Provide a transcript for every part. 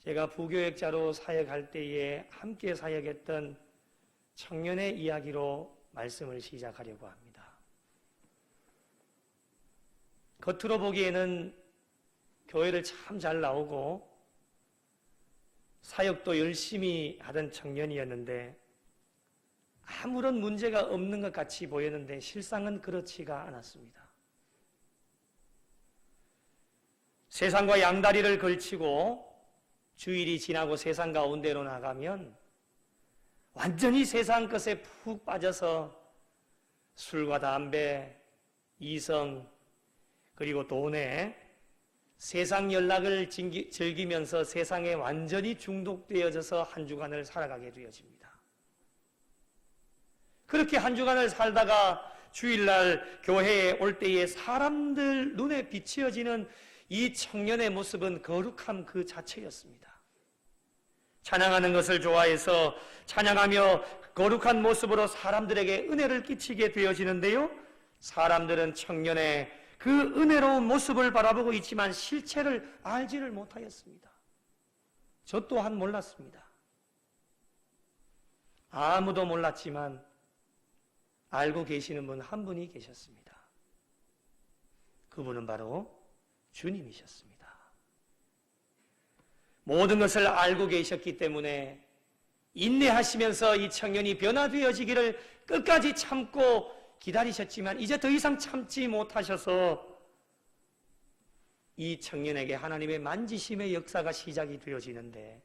제가 부교역자로 사역할 때에 함께 사역했던 청년의 이야기로 말씀을 시작하려고 합니다. 겉으로 보기에는 교회를 참 잘 나오고 사역도 열심히 하던 청년이었는데 아무런 문제가 없는 것 같이 보였는데 실상은 그렇지가 않았습니다. 세상과 양다리를 걸치고 주일이 지나고 세상 가운데로 나가면 완전히 세상 것에 푹 빠져서 술과 담배, 이성, 그리고 돈에 세상 연락을 즐기면서 세상에 완전히 중독되어져서 한 주간을 살아가게 되어집니다. 그렇게 한 주간을 살다가 주일날 교회에 올 때에 사람들 눈에 비치어지는 이 청년의 모습은 거룩함 그 자체였습니다. 찬양하는 것을 좋아해서 찬양하며 거룩한 모습으로 사람들에게 은혜를 끼치게 되어지는데요, 사람들은 청년의 그 은혜로운 모습을 바라보고 있지만 실체를 알지를 못하였습니다. 저 또한 몰랐습니다. 아무도 몰랐지만 알고 계시는 분 한 분이 계셨습니다. 그분은 바로 주님이셨습니다. 모든 것을 알고 계셨기 때문에 인내하시면서 이 청년이 변화되어지기를 끝까지 참고 기다리셨지만 이제 더 이상 참지 못하셔서 이 청년에게 하나님의 만지심의 역사가 시작이 되어지는데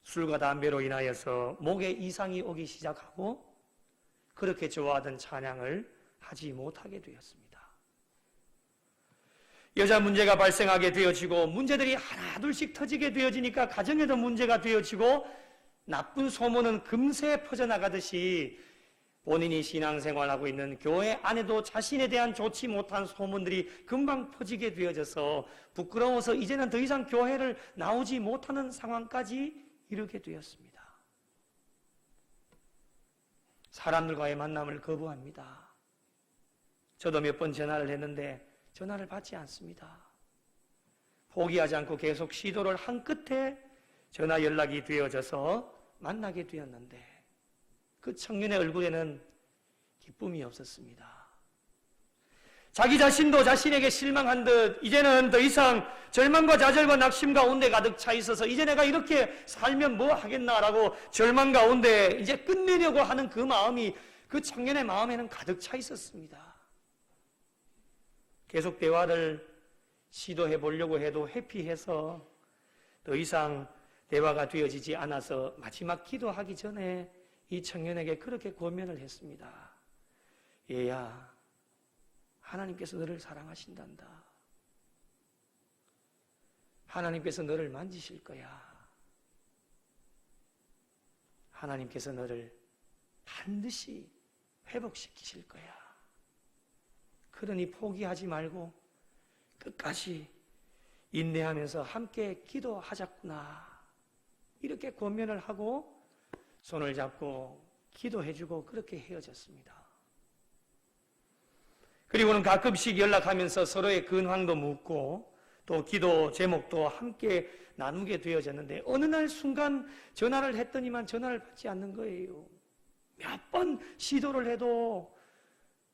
술과 담배로 인하여서 목에 이상이 오기 시작하고 그렇게 좋아하던 찬양을 하지 못하게 되었습니다. 여자 문제가 발생하게 되어지고 문제들이 하나둘씩 터지게 되어지니까 가정에도 문제가 되어지고 나쁜 소문은 금세 퍼져나가듯이 본인이 신앙생활하고 있는 교회 안에도 자신에 대한 좋지 못한 소문들이 금방 퍼지게 되어져서 부끄러워서 이제는 더 이상 교회를 나오지 못하는 상황까지 이르게 되었습니다. 사람들과의 만남을 거부합니다. 저도 몇 번 전화를 했는데 전화를 받지 않습니다. 포기하지 않고 계속 시도를 한 끝에 전화 연락이 되어져서 만나게 되었는데 그 청년의 얼굴에는 기쁨이 없었습니다. 자기 자신도 자신에게 실망한 듯 이제는 더 이상 절망과 좌절과 낙심 가운데 가득 차 있어서 이제 내가 이렇게 살면 뭐 하겠나라고 절망 가운데 이제 끝내려고 하는 그 마음이 그 청년의 마음에는 가득 차 있었습니다. 계속 대화를 시도해 보려고 해도 회피해서 더 이상 대화가 되어지지 않아서 마지막 기도하기 전에 이 청년에게 그렇게 권면을 했습니다. 얘야, 하나님께서 너를 사랑하신단다. 하나님께서 너를 만지실 거야. 하나님께서 너를 반드시 회복시키실 거야. 그러니 포기하지 말고 끝까지 인내하면서 함께 기도하자꾸나. 이렇게 권면을 하고 손을 잡고 기도해주고 그렇게 헤어졌습니다. 그리고는 가끔씩 연락하면서 서로의 근황도 묻고 또 기도 제목도 함께 나누게 되어졌는데 어느 날 순간 전화를 했더니만 전화를 받지 않는 거예요. 몇 번 시도를 해도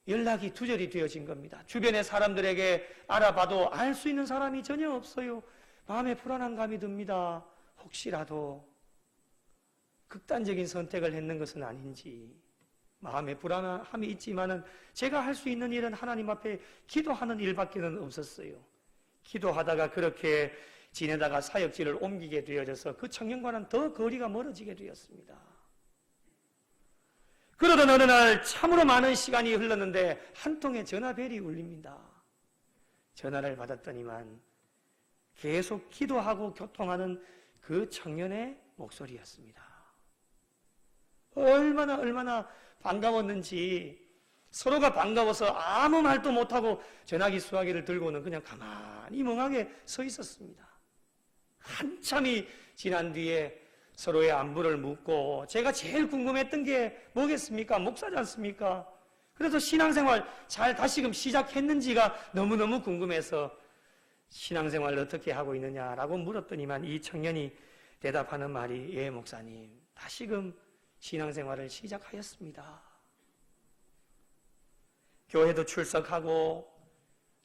연락이 두절이 되어진 겁니다. 주변의 사람들에게 알아봐도 알 수 있는 사람이 전혀 없어요. 마음에 불안한 감이 듭니다. 혹시라도 극단적인 선택을 했는 것은 아닌지 마음에 불안함이 있지만은 제가 할 수 있는 일은 하나님 앞에 기도하는 일밖에는 없었어요. 기도하다가 그렇게 지내다가 사역지를 옮기게 되어져서 그 청년과는 더 거리가 멀어지게 되었습니다. 그러던 어느 날 참으로 많은 시간이 흘렀는데 한 통의 전화벨이 울립니다. 전화를 받았더니만 계속 기도하고 교통하는 그 청년의 목소리였습니다. 얼마나 반가웠는지 서로가 반가워서 아무 말도 못하고 전화기 수화기를 들고는 그냥 가만히 멍하게 서 있었습니다. 한참이 지난 뒤에 서로의 안부를 묻고 제가 제일 궁금했던 게 뭐겠습니까? 목사지 않습니까? 그래서 신앙생활 잘 다시금 시작했는지가 너무너무 궁금해서 신앙생활을 어떻게 하고 있느냐라고 물었더니만 이 청년이 대답하는 말이 예 목사님 다시금 신앙생활을 시작하였습니다. 교회도 출석하고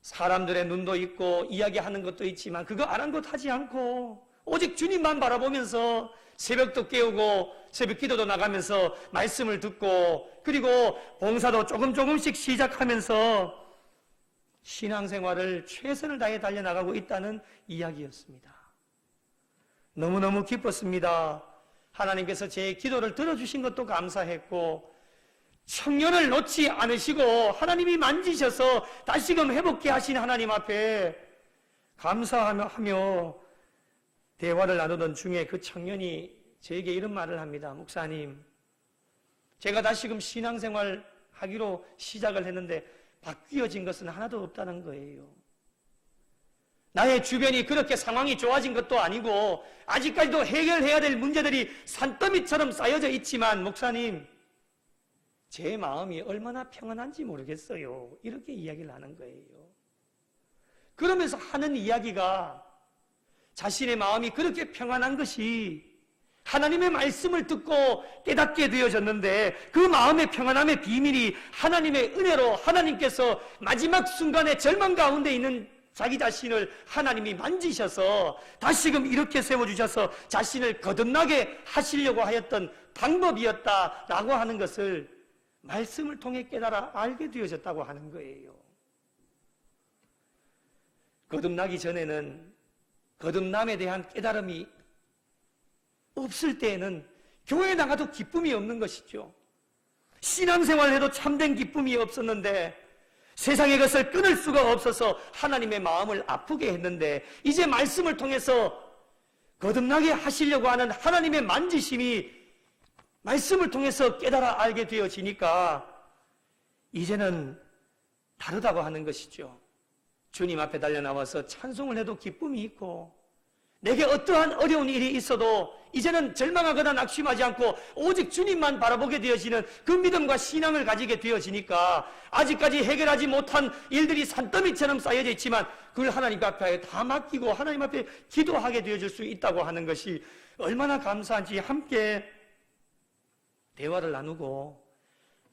사람들의 눈도 있고 이야기하는 것도 있지만 그거 아랑곳하지 않고 오직 주님만 바라보면서 새벽도 깨우고 새벽 기도도 나가면서 말씀을 듣고 그리고 봉사도 조금씩 시작하면서 신앙생활을 최선을 다해 달려나가고 있다는 이야기였습니다. 너무너무 기뻤습니다. 하나님께서 제 기도를 들어주신 것도 감사했고 청년을 놓지 않으시고 하나님이 만지셔서 다시금 회복케 하신 하나님 앞에 감사하며 대화를 나누던 중에 그 청년이 저에게 이런 말을 합니다. 목사님, 제가 다시금 신앙생활 하기로 시작을 했는데 바뀌어진 것은 하나도 없다는 거예요. 나의 주변이 그렇게 상황이 좋아진 것도 아니고 아직까지도 해결해야 될 문제들이 산더미처럼 쌓여져 있지만 목사님, 제 마음이 얼마나 평안한지 모르겠어요. 이렇게 이야기를 하는 거예요. 그러면서 하는 이야기가 자신의 마음이 그렇게 평안한 것이 하나님의 말씀을 듣고 깨닫게 되어졌는데 그 마음의 평안함의 비밀이 하나님의 은혜로 하나님께서 마지막 순간에 절망 가운데 있는 자기 자신을 하나님이 만지셔서 다시금 이렇게 세워주셔서 자신을 거듭나게 하시려고 하였던 방법이었다라고 하는 것을 말씀을 통해 깨달아 알게 되어졌다고 하는 거예요. 거듭나기 전에는 거듭남에 대한 깨달음이 없을 때에는 교회에 나가도 기쁨이 없는 것이죠. 신앙생활해도 참된 기쁨이 없었는데 세상의 것을 끊을 수가 없어서 하나님의 마음을 아프게 했는데 이제 말씀을 통해서 거듭나게 하시려고 하는 하나님의 만지심이 말씀을 통해서 깨달아 알게 되어지니까 이제는 다르다고 하는 것이죠. 주님 앞에 달려나와서 찬송을 해도 기쁨이 있고 내게 어떠한 어려운 일이 있어도 이제는 절망하거나 낙심하지 않고 오직 주님만 바라보게 되어지는 그 믿음과 신앙을 가지게 되어지니까 아직까지 해결하지 못한 일들이 산더미처럼 쌓여져 있지만 그걸 하나님 앞에 다 맡기고 하나님 앞에 기도하게 되어질 수 있다고 하는 것이 얼마나 감사한지 함께 대화를 나누고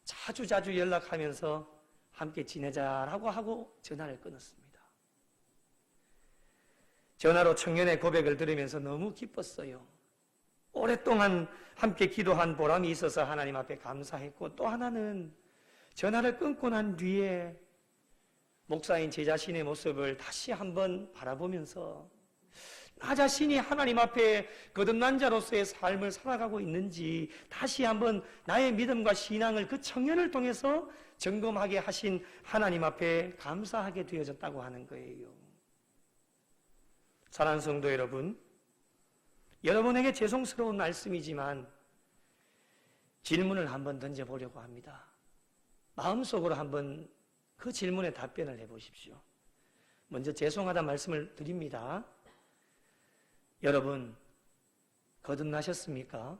자주 연락하면서 함께 지내자라고 하고 전화를 끊었습니다. 전화로 청년의 고백을 들으면서 너무 기뻤어요. 오랫동안 함께 기도한 보람이 있어서 하나님 앞에 감사했고 또 하나는 전화를 끊고 난 뒤에 목사인 제 자신의 모습을 다시 한번 바라보면서 나 자신이 하나님 앞에 거듭난 자로서의 삶을 살아가고 있는지 다시 한번 나의 믿음과 신앙을 그 청년을 통해서 점검하게 하신 하나님 앞에 감사하게 되어졌다고 하는 거예요. 사랑하는 성도 여러분, 여러분에게 죄송스러운 말씀이지만 질문을 한번 던져보려고 합니다. 마음속으로 한번 그 질문에 답변을 해보십시오. 먼저 죄송하다 말씀을 드립니다. 여러분, 거듭나셨습니까?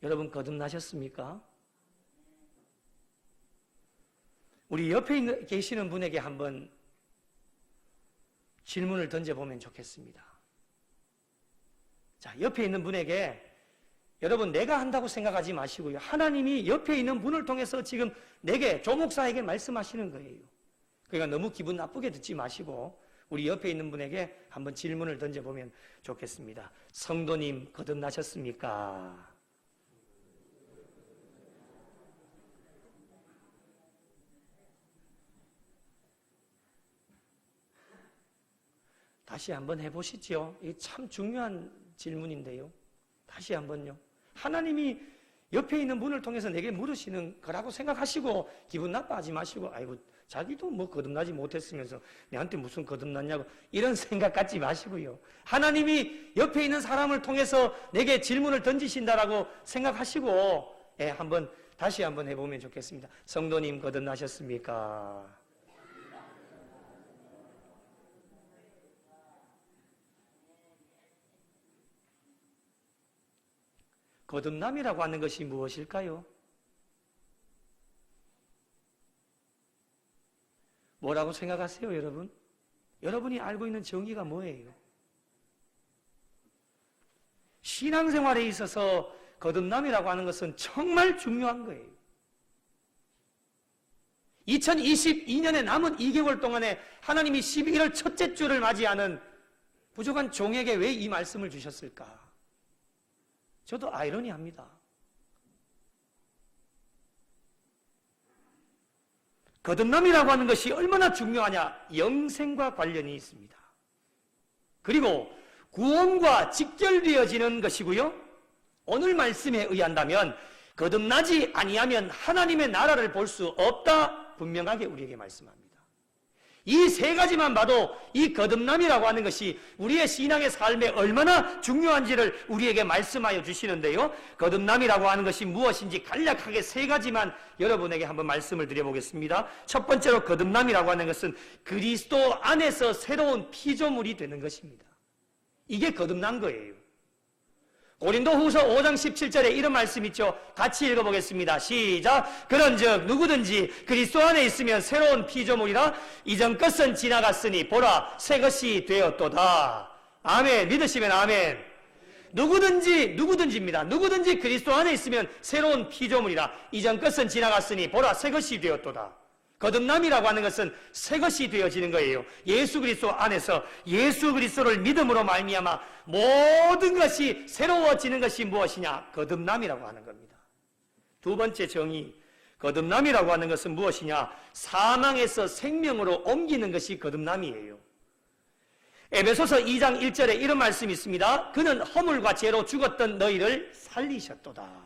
여러분, 거듭나셨습니까? 우리 옆에 계시는 분에게 한번 질문을 던져보면 좋겠습니다. 자, 옆에 있는 분에게 여러분 내가 한다고 생각하지 마시고요. 하나님이 옆에 있는 분을 통해서 지금 내게 조 목사에게 말씀하시는 거예요. 그러니까 너무 기분 나쁘게 듣지 마시고 우리 옆에 있는 분에게 한번 질문을 던져보면 좋겠습니다. 성도님 거듭나셨습니까? 다시 한번 해보시죠. 이게 참 중요한 질문인데요. 다시 한번요. 하나님이 옆에 있는 분을 통해서 내게 물으시는 거라고 생각하시고 기분 나빠하지 마시고 아이고 자기도 뭐 거듭나지 못했으면서 내한테 무슨 거듭났냐고 이런 생각 갖지 마시고요. 하나님이 옆에 있는 사람을 통해서 내게 질문을 던지신다라고 생각하시고 한번 다시 한번 해보면 좋겠습니다. 성도님 거듭나셨습니까? 거듭남이라고 하는 것이 무엇일까요? 뭐라고 생각하세요, 여러분? 여러분이 알고 있는 정의가 뭐예요? 신앙생활에 있어서 거듭남이라고 하는 것은 정말 중요한 거예요. 2022년에 남은 2개월 동안에 하나님이 12월 첫째 주를 맞이하는 부족한 종에게 왜 이 말씀을 주셨을까? 저도 아이러니합니다. 거듭남이라고 하는 것이 얼마나 중요하냐? 영생과 관련이 있습니다. 그리고 구원과 직결되어지는 것이고요. 오늘 말씀에 의한다면 거듭나지 아니하면 하나님의 나라를 볼 수 없다, 분명하게 우리에게 말씀합니다. 이 세 가지만 봐도 이 거듭남이라고 하는 것이 우리의 신앙의 삶에 얼마나 중요한지를 우리에게 말씀하여 주시는데요. 거듭남이라고 하는 것이 무엇인지 간략하게 세 가지만 여러분에게 한번 말씀을 드려보겠습니다. 첫 번째로 거듭남이라고 하는 것은 그리스도 안에서 새로운 피조물이 되는 것입니다. 이게 거듭난 거예요. 고린도후서 5장 17절에 이런 말씀 있죠. 같이 읽어보겠습니다. 시작. 그런즉 누구든지 그리스도 안에 있으면 새로운 피조물이라 이전 것은 지나갔으니 보라 새 것이 되었도다. 아멘. 믿으시면 아멘. 누구든지입니다. 누구든지 그리스도 안에 있으면 새로운 피조물이라 이전 것은 지나갔으니 보라 새 것이 되었도다. 거듭남이라고 하는 것은 새 것이 되어지는 거예요. 예수 그리스도 안에서 예수 그리스도를 믿음으로 말미암아 모든 것이 새로워지는 것이 무엇이냐? 거듭남이라고 하는 겁니다. 두 번째 정의, 거듭남이라고 하는 것은 무엇이냐? 사망에서 생명으로 옮기는 것이 거듭남이에요. 에베소서 2장 1절에 이런 말씀이 있습니다. 그는 허물과 죄로 죽었던 너희를 살리셨도다.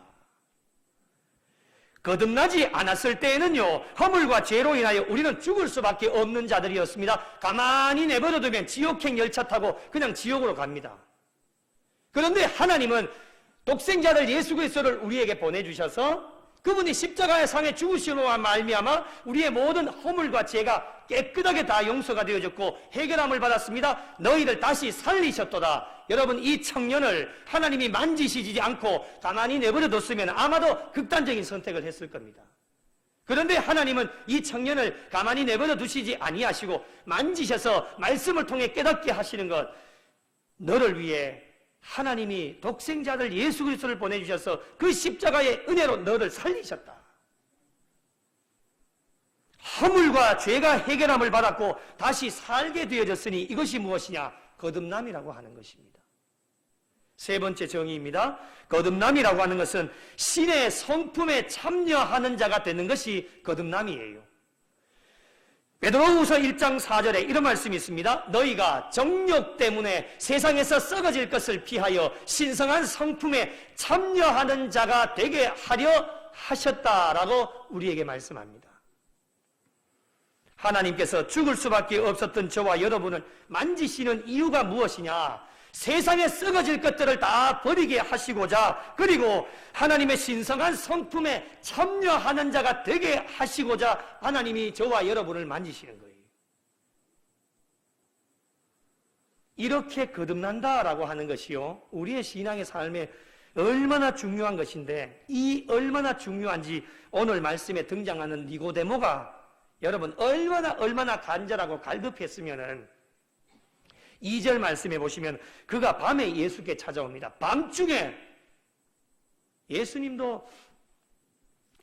거듭나지 않았을 때에는요, 허물과 죄로 인하여 우리는 죽을 수밖에 없는 자들이었습니다. 가만히 내버려두면 지옥행 열차 타고 그냥 지옥으로 갑니다. 그런데 하나님은 독생자를 예수 그리스도를 우리에게 보내주셔서 그분이 십자가의 상에 죽으심으로 말미암아 우리의 모든 허물과 죄가 깨끗하게 다 용서가 되어졌고 해결함을 받았습니다. 너희를 다시 살리셨도다. 여러분, 이 청년을 하나님이 만지시지 않고 가만히 내버려뒀으면 아마도 극단적인 선택을 했을 겁니다. 그런데 하나님은 이 청년을 가만히 내버려 두시지 아니하시고 만지셔서 말씀을 통해 깨닫게 하시는 것, 너를 위해 하나님이 독생자를 예수 그리스도를 보내주셔서 그 십자가의 은혜로 너를 살리셨다. 허물과 죄가 해결함을 받았고 다시 살게 되어졌으니 이것이 무엇이냐? 거듭남이라고 하는 것입니다. 세 번째 정의입니다. 거듭남이라고 하는 것은 신의 성품에 참여하는 자가 되는 것이 거듭남이에요. 베드로후서 1장 4절에 이런 말씀이 있습니다. 너희가 정욕 때문에 세상에서 썩어질 것을 피하여 신성한 성품에 참여하는 자가 되게 하려 하셨다라고 우리에게 말씀합니다. 하나님께서 죽을 수밖에 없었던 저와 여러분을 만지시는 이유가 무엇이냐? 세상에 썩어질 것들을 다 버리게 하시고자, 그리고 하나님의 신성한 성품에 참여하는 자가 되게 하시고자 하나님이 저와 여러분을 만지시는 거예요. 이렇게 거듭난다라고 하는 것이요, 우리의 신앙의 삶에 얼마나 중요한 것인데, 이 얼마나 중요한지 오늘 말씀에 등장하는 니고데모가 여러분 얼마나 간절하고 갈급했으면은 2절 말씀해 보시면 그가 밤에 예수께 찾아옵니다. 밤중에 예수님도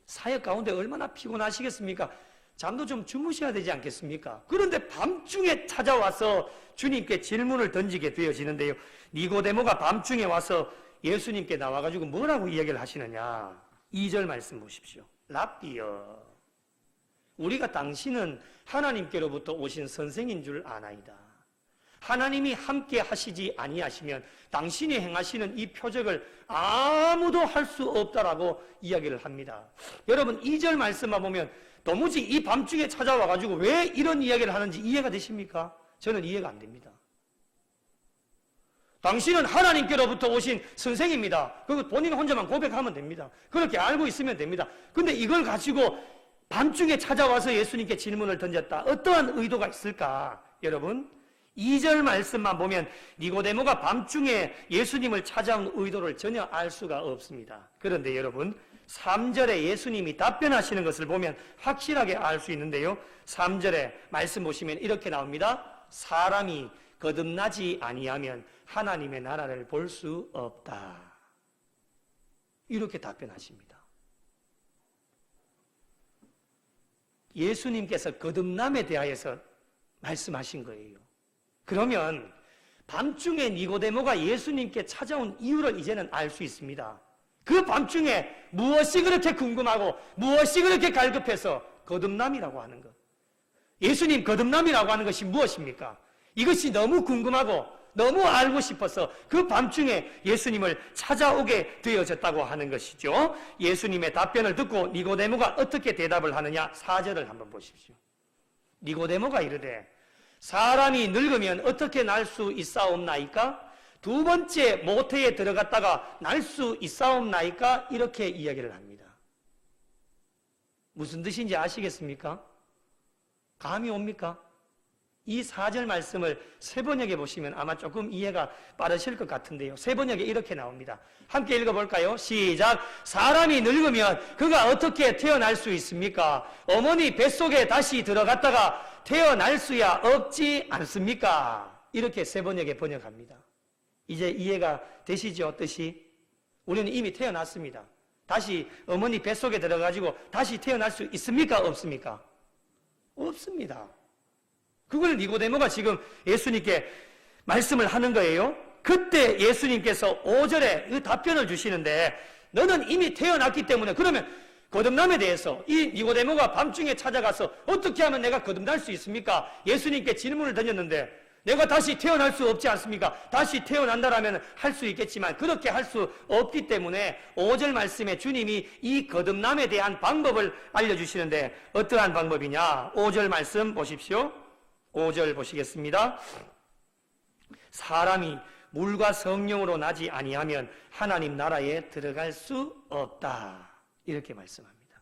사역 가운데 얼마나 피곤하시겠습니까? 잠도 좀 주무셔야 되지 않겠습니까? 그런데 밤중에 찾아와서 주님께 질문을 던지게 되어지는데요. 니고데모가 밤중에 와서 예수님께 나와가지고 뭐라고 이야기를 하시느냐? 2절 말씀 보십시오. 랍비여, 우리가 당신은 하나님께로부터 오신 선생인 줄 아나이다. 하나님이 함께 하시지 아니하시면 당신이 행하시는 이 표적을 아무도 할 수 없다라고 이야기를 합니다. 여러분, 2절 말씀만 보면 도무지 이 밤중에 찾아와가지고 왜 이런 이야기를 하는지 이해가 되십니까? 저는 이해가 안 됩니다. 당신은 하나님께로부터 오신 선생입니다. 그거 본인 혼자만 고백하면 됩니다. 그렇게 알고 있으면 됩니다. 근데 이걸 가지고 밤중에 찾아와서 예수님께 질문을 던졌다. 어떠한 의도가 있을까? 여러분, 2절 말씀만 보면 니고데모가 밤중에 예수님을 찾아온 의도를 전혀 알 수가 없습니다. 그런데 여러분, 3절에 예수님이 답변하시는 것을 보면 확실하게 알 수 있는데요. 3절에 말씀 보시면 이렇게 나옵니다. 사람이 거듭나지 아니하면 하나님의 나라를 볼 수 없다. 이렇게 답변하십니다. 예수님께서 거듭남에 대하여서 말씀하신 거예요. 그러면 밤중에 니고데모가 예수님께 찾아온 이유를 이제는 알 수 있습니다. 그 밤중에 무엇이 그렇게 궁금하고 무엇이 그렇게 갈급해서 거듭남이라고 하는 것. 예수님 거듭남이라고 하는 것이 무엇입니까? 이것이 너무 궁금하고 너무 알고 싶어서 그 밤중에 예수님을 찾아오게 되어졌다고 하는 것이죠. 예수님의 답변을 듣고 니고데모가 어떻게 대답을 하느냐? 4절을 한번 보십시오. 니고데모가 이르되 사람이 늙으면 어떻게 날 수 있사옵나이까? 두 번째 모태에 들어갔다가 날 수 있사옵나이까? 이렇게 이야기를 합니다. 무슨 뜻인지 아시겠습니까? 감이 옵니까? 이 4절 말씀을 세번역에 보시면 아마 조금 이해가 빠르실 것 같은데요. 세번역에 이렇게 나옵니다. 함께 읽어볼까요? 시작. 사람이 늙으면 그가 어떻게 태어날 수 있습니까? 어머니 뱃속에 다시 들어갔다가 태어날 수야 없지 않습니까? 이렇게 세번역에 번역합니다. 이제 이해가 되시죠? 뜻이? 우리는 이미 태어났습니다. 다시 어머니 뱃속에 들어가지고 다시 태어날 수 있습니까? 없습니까? 없습니다. 그걸 니고데모가 지금 예수님께 말씀을 하는 거예요. 그때 예수님께서 5절에 그 답변을 주시는데 너는 이미 태어났기 때문에 그러면 거듭남에 대해서 이 니고데모가 밤중에 찾아가서 어떻게 하면 내가 거듭날 수 있습니까? 예수님께 질문을 던졌는데 내가 다시 태어날 수 없지 않습니까? 다시 태어난다라면 할 수 있겠지만 그렇게 할 수 없기 때문에 5절 말씀에 주님이 이 거듭남에 대한 방법을 알려주시는데 어떠한 방법이냐? 5절 말씀 보십시오. 5절 보시겠습니다. 사람이 물과 성령으로 나지 아니하면 하나님 나라에 들어갈 수 없다. 이렇게 말씀합니다.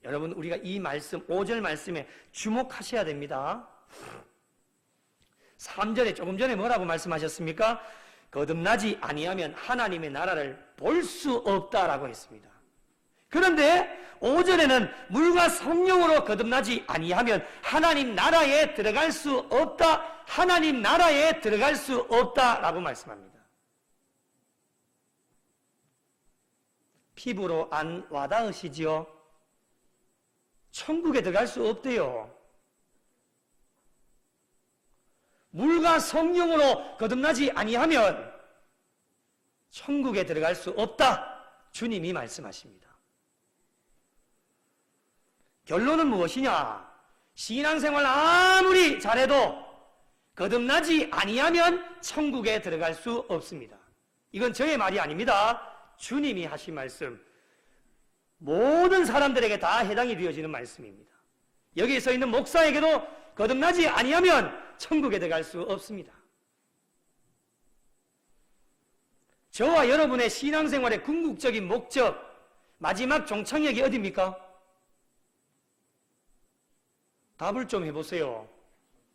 여러분 우리가 이 말씀 5절 말씀에 주목하셔야 됩니다. 3절에 조금 전에 뭐라고 말씀하셨습니까? 거듭나지 아니하면 하나님의 나라를 볼 수 없다라고 했습니다. 그런데 5절에는 물과 성령으로 거듭나지 아니하면 하나님 나라에 들어갈 수 없다. 하나님 나라에 들어갈 수 없다라고 말씀합니다. 피부로 안 와닿으시지요? 천국에 들어갈 수 없대요. 물과 성령으로 거듭나지 아니하면 천국에 들어갈 수 없다. 주님이 말씀하십니다. 결론은 무엇이냐? 신앙생활 아무리 잘해도 거듭나지 아니하면 천국에 들어갈 수 없습니다. 이건 저의 말이 아닙니다. 주님이 하신 말씀, 모든 사람들에게 다 해당이 되어지는 말씀입니다. 여기에 서 있는 목사에게도 거듭나지 아니하면 천국에 들어갈 수 없습니다. 저와 여러분의 신앙생활의 궁극적인 목적, 마지막 종착역이 어디입니까? 답을 좀 해보세요.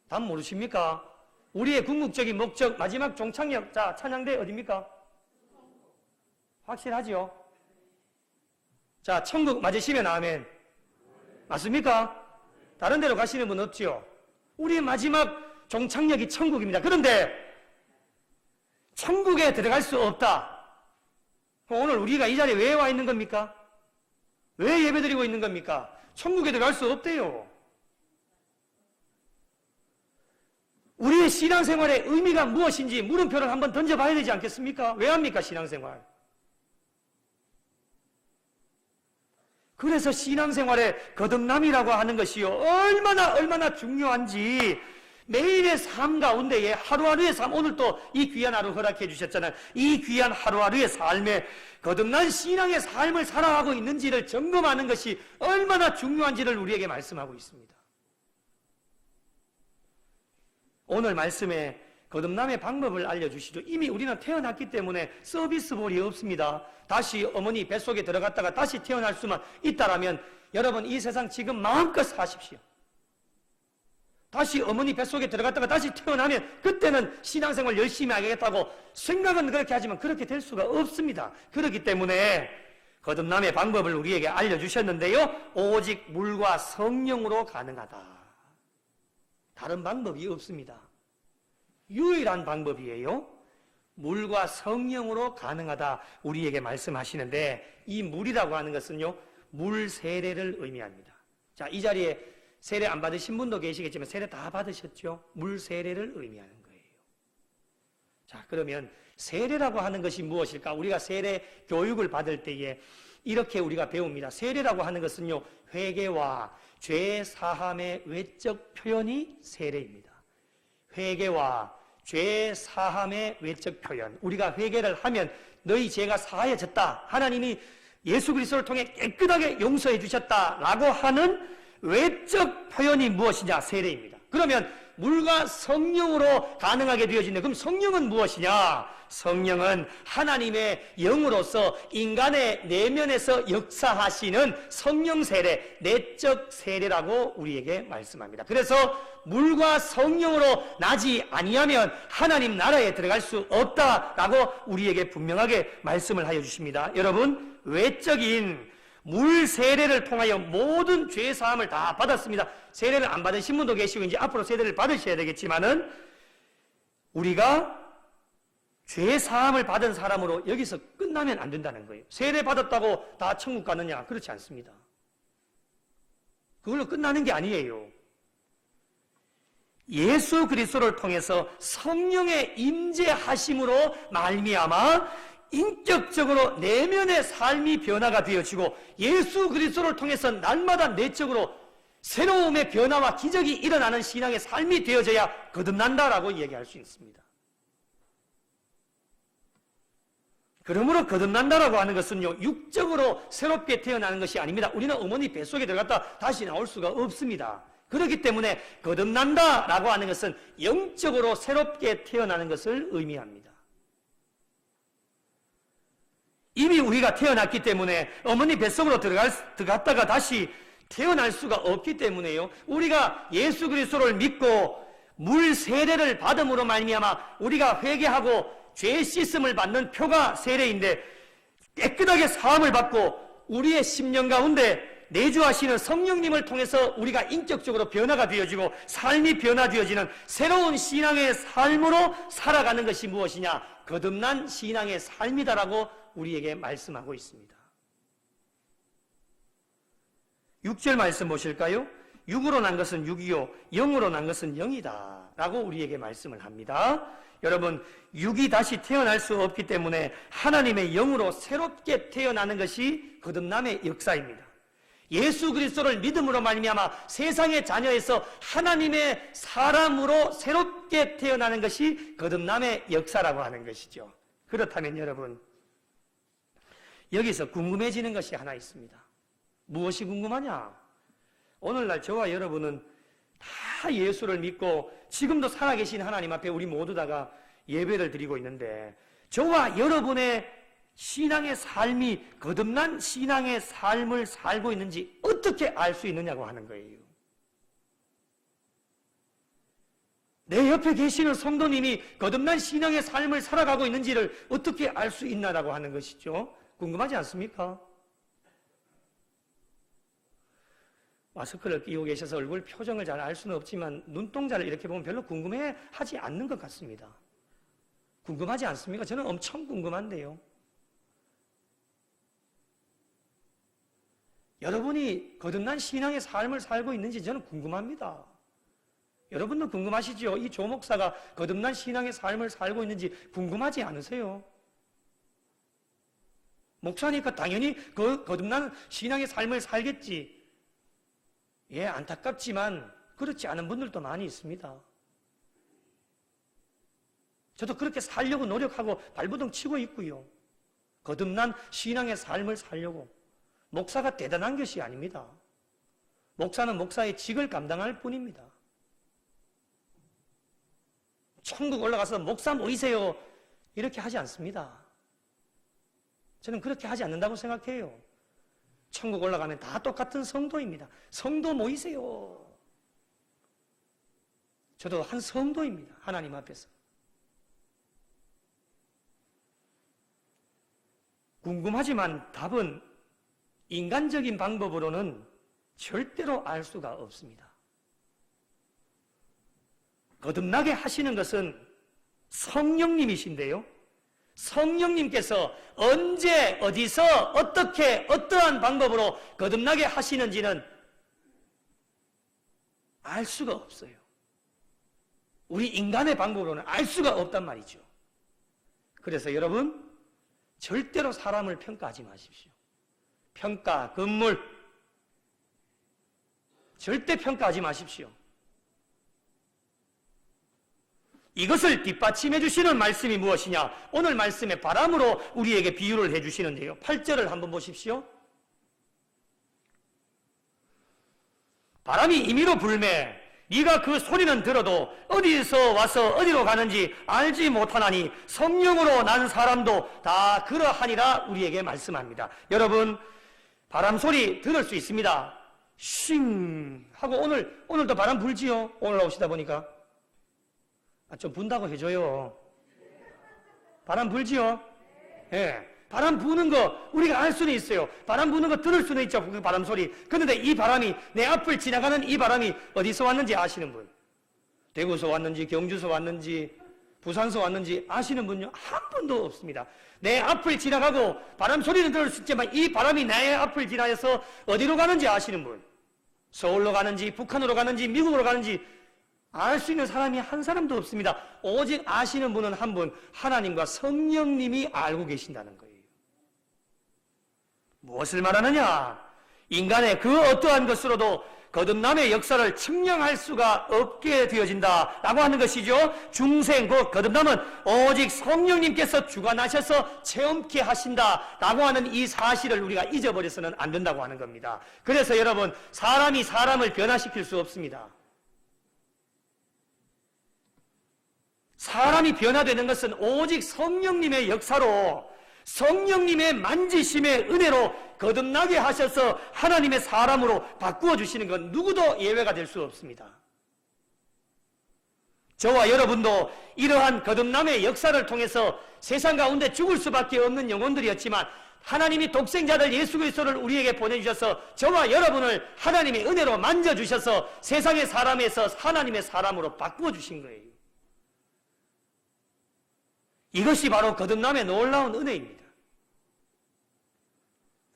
답 모르십니까? 우리의 궁극적인 목적, 마지막 종착역, 자, 찬양대 어디입니까? 확실하지요? 자, 천국 맞으시면 아멘. 맞습니까? 다른 데로 가시는 분 없지요? 우리의 마지막 종착역이 천국입니다. 그런데 천국에 들어갈 수 없다. 오늘 우리가 이 자리에 왜 와 있는 겁니까? 왜 예배드리고 있는 겁니까? 천국에 들어갈 수 없대요. 우리의 신앙생활의 의미가 무엇인지 물음표를 한번 던져봐야 되지 않겠습니까? 왜 합니까, 신앙생활? 그래서 신앙생활의 거듭남이라고 하는 것이요, 얼마나 중요한지 매일의 삶 가운데에 하루하루의 삶, 오늘 또 이 귀한 하루 허락해 주셨잖아요. 이 귀한 하루하루의 삶에 거듭난 신앙의 삶을 살아가고 있는지를 점검하는 것이 얼마나 중요한지를 우리에게 말씀하고 있습니다. 오늘 말씀에 거듭남의 방법을 알려주시죠. 이미 우리는 태어났기 때문에 서비스볼이 없습니다. 다시 어머니 뱃속에 들어갔다가 다시 태어날 수만 있다라면 여러분 이 세상 지금 마음껏 사십시오. 다시 어머니 뱃속에 들어갔다가 다시 태어나면 그때는 신앙생활 열심히 하겠다고 생각은 그렇게 하지만 그렇게 될 수가 없습니다. 그렇기 때문에 거듭남의 방법을 우리에게 알려주셨는데요. 오직 물과 성령으로 가능하다. 다른 방법이 없습니다. 유일한 방법이에요. 물과 성령으로 가능하다 우리에게 말씀하시는데, 이 물이라고 하는 것은요, 물 세례를 의미합니다. 자, 이 자리에 세례 안 받으신 분도 계시겠지만 세례 다 받으셨죠? 물 세례를 의미하는 거예요. 자, 그러면 세례라고 하는 것이 무엇일까? 우리가 세례 교육을 받을 때에 이렇게 우리가 배웁니다. 세례라고 하는 것은요, 회개와 죄 사함의 외적 표현이 세례입니다. 회개와 죄 사함의 외적 표현. 우리가 회개를 하면 너희 죄가 사하여졌다, 하나님이 예수 그리스도를 통해 깨끗하게 용서해 주셨다라고 하는 외적 표현이 무엇이냐? 세례입니다. 그러면 물과 성령으로 가능하게 되어진다. 그럼 성령은 무엇이냐? 성령은 하나님의 영으로서 인간의 내면에서 역사하시는 성령 세례, 내적 세례라고 우리에게 말씀합니다. 그래서 물과 성령으로 나지 아니하면 하나님 나라에 들어갈 수 없다라고 우리에게 분명하게 말씀을 하여 주십니다. 여러분, 외적인 물 세례를 통하여 모든 죄 사함을 다 받았습니다. 세례를 안 받으신 분도 계시고 이제 앞으로 세례를 받으셔야 되겠지만은, 우리가 죄 사함을 받은 사람으로 여기서 끝나면 안 된다는 거예요. 세례 받았다고 다 천국 가느냐? 그렇지 않습니다. 그걸로 끝나는 게 아니에요. 예수 그리스도를 통해서 성령의 임재하심으로 말미암아 인격적으로 내면의 삶이 변화가 되어지고, 예수 그리스도를 통해서 날마다 내적으로 새로움의 변화와 기적이 일어나는 신앙의 삶이 되어져야 거듭난다라고 얘기할 수 있습니다. 그러므로 거듭난다라고 하는 것은요, 육적으로 새롭게 태어나는 것이 아닙니다. 우리는 어머니 뱃속에 들어갔다 다시 나올 수가 없습니다. 그렇기 때문에 거듭난다라고 하는 것은 영적으로 새롭게 태어나는 것을 의미합니다. 이미 우리가 태어났기 때문에 어머니 뱃속으로 들어갔다가 다시 태어날 수가 없기 때문에요, 우리가 예수 그리스도를 믿고 물 세례를 받음으로 말미암아 우리가 회개하고 죄 씻음을 받는 표가 세례인데, 깨끗하게 사함을 받고 우리의 심령 가운데 내주하시는 성령님을 통해서 우리가 인격적으로 변화가 되어지고 삶이 변화되어지는 새로운 신앙의 삶으로 살아가는 것이 무엇이냐? 거듭난 신앙의 삶이다라고 우리에게 말씀하고 있습니다. 6절 말씀 보실까요? 육으로 난 것은 육이요 영으로 난 것은 영이다 라고 우리에게 말씀을 합니다. 여러분, 육이 다시 태어날 수 없기 때문에 하나님의 영으로 새롭게 태어나는 것이 거듭남의 역사입니다. 예수 그리스도를 믿음으로 말미암아 세상의 자녀에서 하나님의 사람으로 새롭게 태어나는 것이 거듭남의 역사라고 하는 것이죠. 그렇다면 여러분, 여기서 궁금해지는 것이 하나 있습니다. 무엇이 궁금하냐? 오늘날 저와 여러분은 다 예수를 믿고 지금도 살아계신 하나님 앞에 우리 모두 다가 예배를 드리고 있는데, 저와 여러분의 신앙의 삶이 거듭난 신앙의 삶을 살고 있는지 어떻게 알 수 있느냐고 하는 거예요. 내 옆에 계시는 성도님이 거듭난 신앙의 삶을 살아가고 있는지를 어떻게 알 수 있나라고 하는 것이죠. 궁금하지 않습니까? 마스크를 끼고 계셔서 얼굴 표정을 잘 알 수는 없지만 눈동자를 이렇게 보면 별로 궁금해하지 않는 것 같습니다. 궁금하지 않습니까? 저는 엄청 궁금한데요. 여러분이 거듭난 신앙의 삶을 살고 있는지 저는 궁금합니다. 여러분도 궁금하시죠? 이 조 목사가 거듭난 신앙의 삶을 살고 있는지 궁금하지 않으세요? 목사니까 당연히 거듭난 신앙의 삶을 살겠지. 예, 안타깝지만 그렇지 않은 분들도 많이 있습니다. 저도 그렇게 살려고 노력하고 발버둥 치고 있고요. 거듭난 신앙의 삶을 살려고. 목사가 대단한 것이 아닙니다. 목사는 목사의 직을 감당할 뿐입니다. 천국 올라가서 목사 모이세요 이렇게 하지 않습니다. 저는 그렇게 하지 않는다고 생각해요. 천국 올라가면 다 똑같은 성도입니다. 성도 모이세요. 저도 한 성도입니다. 하나님 앞에서. 궁금하지만 답은 인간적인 방법으로는 절대로 알 수가 없습니다. 거듭나게 하시는 것은 성령님이신데요. 성령님께서 언제, 어디서, 어떻게, 어떠한 방법으로 거듭나게 하시는지는 알 수가 없어요. 우리 인간의 방법으로는 알 수가 없단 말이죠. 그래서 여러분, 절대로 사람을 평가하지 마십시오. 평가, 건물, 절대 평가하지 마십시오. 이것을 뒷받침해 주시는 말씀이 무엇이냐? 오늘 말씀의 바람으로 우리에게 비유를 해 주시는데요. 8절을 한번 보십시오. 바람이 임의로 불매 네가 그 소리는 들어도 어디서 와서 어디로 가는지 알지 못하나니 성령으로 난 사람도 다 그러하니라 우리에게 말씀합니다. 여러분, 바람 소리 들을 수 있습니다. 쉥 하고 오늘도 바람 불지요? 오늘 오시다 보니까 좀 분다고 해줘요. 바람 불지요? 예. 바람 부는 거 우리가 알 수는 있어요. 바람 부는 거 들을 수는 있죠. 그 바람 소리. 그런데 이 바람이 내 앞을 지나가는 이 바람이 어디서 왔는지 아시는 분? 대구에서 왔는지 경주에서 왔는지 부산에서 왔는지 아시는 분요? 한 분도 없습니다. 내 앞을 지나가고 바람 소리는 들을 수 있지만 이 바람이 내 앞을 지나서 어디로 가는지 아시는 분? 서울로 가는지 북한으로 가는지 미국으로 가는지 알 수 있는 사람이 한 사람도 없습니다. 오직 아시는 분은 한 분, 하나님과 성령님이 알고 계신다는 거예요. 무엇을 말하느냐? 인간의 그 어떠한 것으로도 거듭남의 역사를 측량할 수가 없게 되어진다라고 하는 것이죠. 중생, 곧 거듭남은 오직 성령님께서 주관하셔서 체험케 하신다라고 하는 이 사실을 우리가 잊어버려서는 안 된다고 하는 겁니다. 그래서 여러분, 사람이 사람을 변화시킬 수 없습니다. 사람이 변화되는 것은 오직 성령님의 역사로, 성령님의 만지심의 은혜로 거듭나게 하셔서 하나님의 사람으로 바꾸어 주시는 건 누구도 예외가 될 수 없습니다. 저와 여러분도 이러한 거듭남의 역사를 통해서 세상 가운데 죽을 수밖에 없는 영혼들이었지만 하나님이 독생자들 예수 그리스도를 우리에게 보내주셔서 저와 여러분을 하나님의 은혜로 만져주셔서 세상의 사람에서 하나님의 사람으로 바꾸어 주신 거예요. 이것이 바로 거듭남의 놀라운 은혜입니다.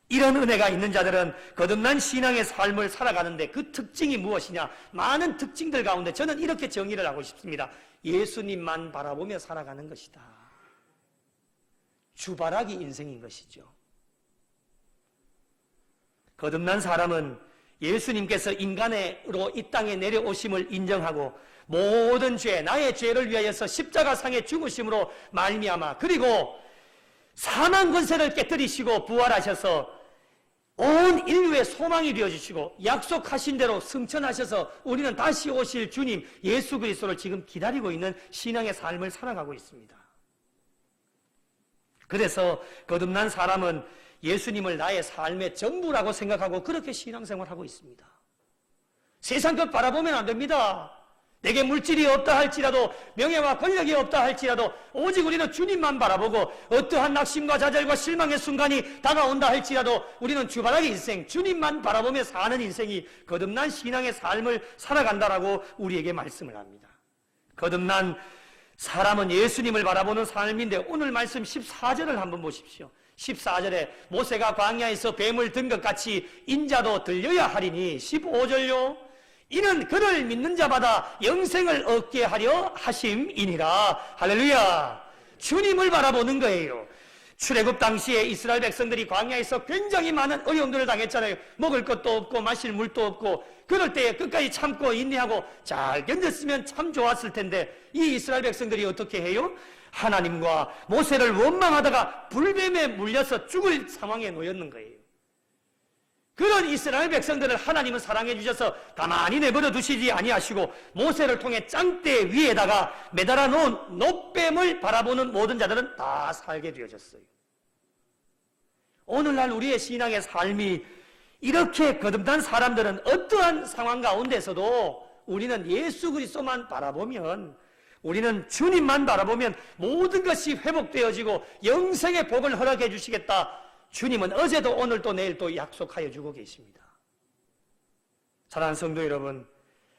이런 은혜가 있는 자들은 거듭난 신앙의 삶을 살아가는데 그 특징이 무엇이냐? 많은 특징들 가운데 저는 이렇게 정의를 하고 싶습니다. 예수님만 바라보며 살아가는 것이다. 주바라기 인생인 것이죠. 거듭난 사람은 예수님께서 인간으로 이 땅에 내려오심을 인정하고 모든 죄, 나의 죄를 위하여서 십자가상에 죽으심으로 말미암아 그리고 사망 권세를 깨뜨리시고 부활하셔서 온 인류의 소망이 되어주시고 약속하신 대로 승천하셔서 우리는 다시 오실 주님 예수 그리스도를 지금 기다리고 있는 신앙의 삶을 살아가고 있습니다. 그래서 거듭난 사람은 예수님을 나의 삶의 전부라고 생각하고 그렇게 신앙생활하고 있습니다. 세상 것 바라보면 안 됩니다. 내게 물질이 없다 할지라도 명예와 권력이 없다 할지라도 오직 우리는 주님만 바라보고 어떠한 낙심과 좌절과 실망의 순간이 다가온다 할지라도 우리는 주바라기 인생, 주님만 바라보며 사는 인생이 거듭난 신앙의 삶을 살아간다라고 우리에게 말씀을 합니다. 거듭난 사람은 예수님을 바라보는 삶인데 오늘 말씀 14절을 한번 보십시오. 14절에 모세가 광야에서 뱀을 든 것 같이 인자도 들려야 하리니 15절요. 이는 그를 믿는 자마다 영생을 얻게 하려 하심이니라. 할렐루야. 주님을 바라보는 거예요. 출애굽 당시에 이스라엘 백성들이 광야에서 굉장히 많은 어려움들을 당했잖아요. 먹을 것도 없고 마실 물도 없고 그럴 때에 끝까지 참고 인내하고 잘 견뎠으면 참 좋았을 텐데 이 이스라엘 백성들이 어떻게 해요? 하나님과 모세를 원망하다가 불뱀에 물려서 죽을 상황에 놓였는 거예요. 그런 이스라엘 백성들을 하나님은 사랑해 주셔서 가만히 내버려 두시지 아니하시고 모세를 통해 짱대 위에다가 매달아 놓은 놋뱀을 바라보는 모든 자들은 다 살게 되어졌어요. 오늘날 우리의 신앙의 삶이 이렇게 거듭난 사람들은 어떠한 상황 가운데서도 우리는 예수 그리스도만 바라보면, 우리는 주님만 바라보면 모든 것이 회복되어지고 영생의 복을 허락해 주시겠다. 주님은 어제도 오늘도 내일도 약속하여 주고 계십니다. 사랑하는 성도 여러분,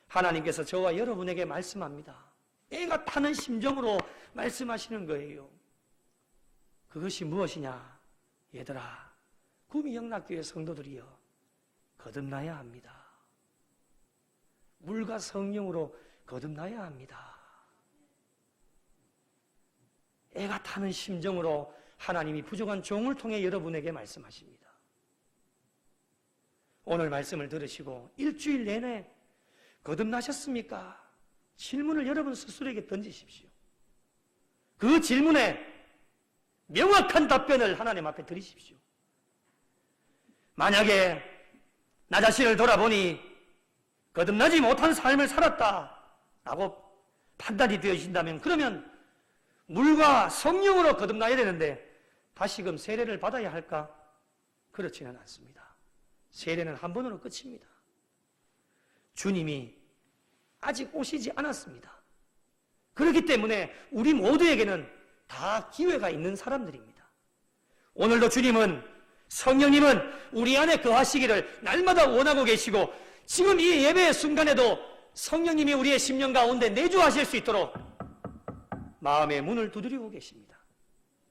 하나님께서 저와 여러분에게 말씀합니다. 애가 타는 심정으로 말씀하시는 거예요. 그것이 무엇이냐? 얘들아, 구미영락교회 성도들이여, 거듭나야 합니다. 물과 성령으로 거듭나야 합니다. 애가 타는 심정으로 하나님이 부족한 종을 통해 여러분에게 말씀하십니다. 오늘 말씀을 들으시고 일주일 내내 거듭나셨습니까? 질문을 여러분 스스로에게 던지십시오. 그 질문에 명확한 답변을 하나님 앞에 드리십시오. 만약에 나 자신을 돌아보니 거듭나지 못한 삶을 살았다라고 판단이 되어진다면, 그러면 물과 성령으로 거듭나야 되는데 다시금 세례를 받아야 할까? 그렇지는 않습니다. 세례는 한 번으로 끝입니다. 주님이 아직 오시지 않았습니다. 그렇기 때문에 우리 모두에게는 다 기회가 있는 사람들입니다. 오늘도 주님은, 성령님은 우리 안에 거하시기를 날마다 원하고 계시고, 지금 이 예배의 순간에도 성령님이 우리의 심령 가운데 내주하실 수 있도록 마음의 문을 두드리고 계십니다.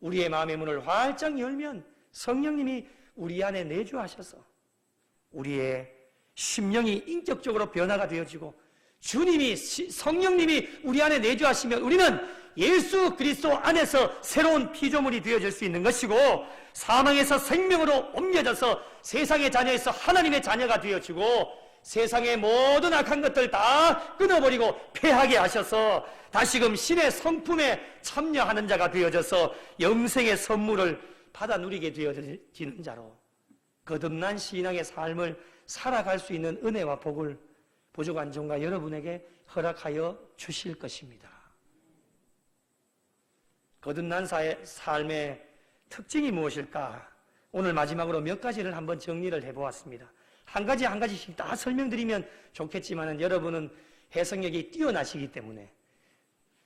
우리의 마음의 문을 활짝 열면 성령님이 우리 안에 내주하셔서 우리의 심령이 인격적으로 변화가 되어지고, 주님이, 성령님이 우리 안에 내주하시면 우리는 예수 그리스도 안에서 새로운 피조물이 되어질 수 있는 것이고, 사망에서 생명으로 옮겨져서 세상의 자녀에서 하나님의 자녀가 되어지고, 세상의 모든 악한 것들 다 끊어버리고 폐하게 하셔서 다시금 신의 성품에 참여하는 자가 되어져서 영생의 선물을 받아 누리게 되어지는 자로 거듭난 신앙의 삶을 살아갈 수 있는 은혜와 복을 부족한 종과 여러분에게 허락하여 주실 것입니다. 거듭난 삶의 특징이 무엇일까? 오늘 마지막으로 몇 가지를 한번 정리를 해보았습니다. 한 가지 한 가지씩 다 설명드리면 좋겠지만 여러분은 해석력이 뛰어나시기 때문에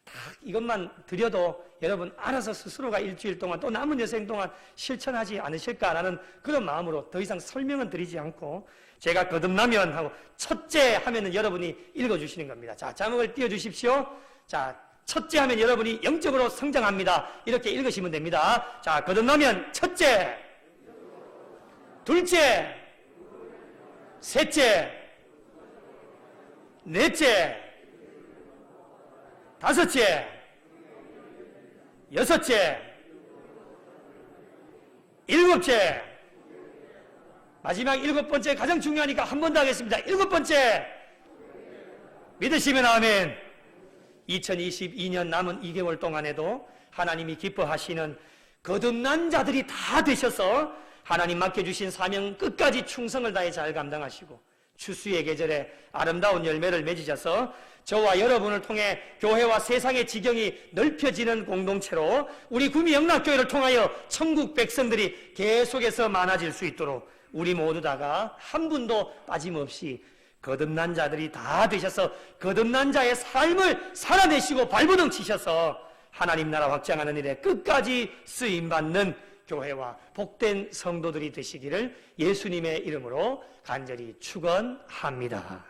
딱 이것만 드려도 여러분 알아서 스스로가 일주일 동안 또 남은 여생 동안 실천하지 않으실까라는 그런 마음으로 더 이상 설명은 드리지 않고, 제가 거듭나면 하고 첫째 하면은 여러분이 읽어주시는 겁니다. 자, 자막을 띄워주십시오. 자, 첫째 하면 여러분이 영적으로 성장합니다. 이렇게 읽으시면 됩니다. 자, 거듭나면 첫째, 둘째, 셋째, 넷째, 다섯째, 여섯째, 일곱째, 마지막 일곱 번째 가장 중요하니까 한 번 더 하겠습니다. 일곱 번째, 믿으시면 아멘. 2022년 남은 2개월 동안에도 하나님이 기뻐하시는 거듭난 자들이 다 되셔서 하나님 맡겨주신 사명 끝까지 충성을 다해 잘 감당하시고 추수의 계절에 아름다운 열매를 맺으셔서 저와 여러분을 통해 교회와 세상의 지경이 넓혀지는 공동체로 우리 구미영락교회를 통하여 천국 백성들이 계속해서 많아질 수 있도록 우리 모두 다가 한 분도 빠짐없이 거듭난 자들이 다 되셔서 거듭난 자의 삶을 살아내시고 발버둥 치셔서 하나님 나라 확장하는 일에 끝까지 쓰임받는 교회와 복된 성도들이 되시기를 예수님의 이름으로 간절히 축원합니다.